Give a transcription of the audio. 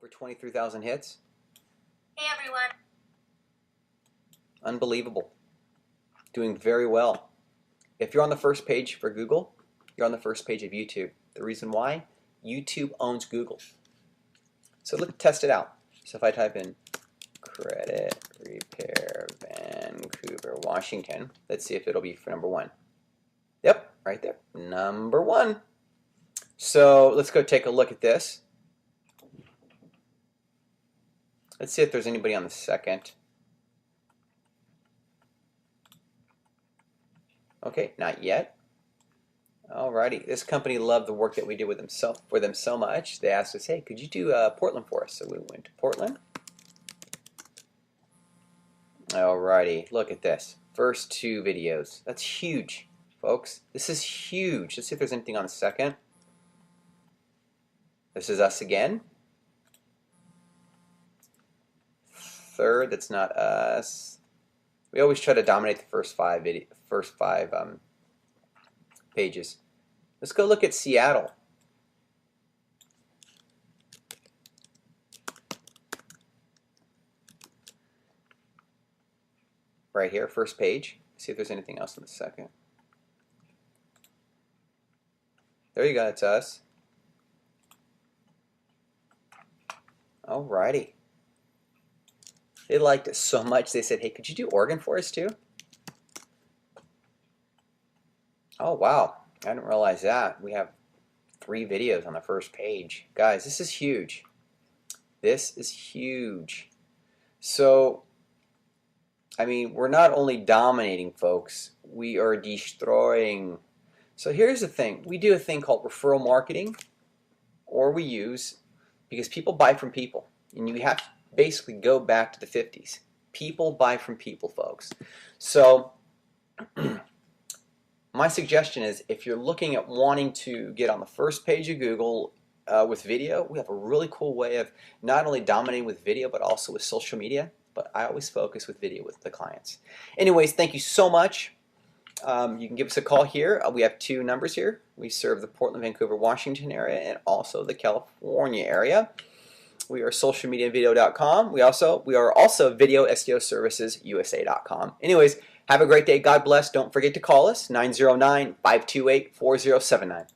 Over 23,000 hits. Hey everyone. Unbelievable. Doing very well. If you're on the first page for Google, you're on the first page of YouTube. The reason why? YouTube owns Google. So let's test it out. So if I type in credit repair Vancouver, Washington, let's see if it'll be for number one. Yep, right there. Number one. So let's go take a look at this. Let's see if there's anybody on the second. Okay, not yet. Alrighty, this company loved the work that we did with them for them so much, they asked us, hey, could you do Portland for us? So we went to Portland. Alrighty, look at this. First two videos. That's huge, folks. This is huge. Let's see if there's anything on the second. This is us again. Third, that's not us. We always try to dominate the first five pages. Let's go look at Seattle. Right here, first page. See if there's anything else in the second. There you go, that's us. Alrighty. They liked it so much they said, hey, could you do Oregon for us too? Oh wow, I didn't realize that. We have 3 videos on the first page. Guys, this is huge. This is huge. So, I mean, we're not only dominating, folks, we are destroying. So here's the thing. We do a thing called referral marketing, or we use, because people buy from people. And you have to basically go back to the 50s. People buy from people, folks. So my suggestion is, if you're looking at wanting to get on the first page of Google with video, we have a really cool way of not only dominating with video, but also with social media. But I always focus with video with the clients. Anyways, thank you so much. You can give us a call here. We have 2 numbers here. We serve the Portland, Vancouver, Washington area and also the California area. We are socialmediavideo.com. We are also video SEO services USA.com. Anyways, have a great day. God bless. Don't forget to call us 909-528-4079.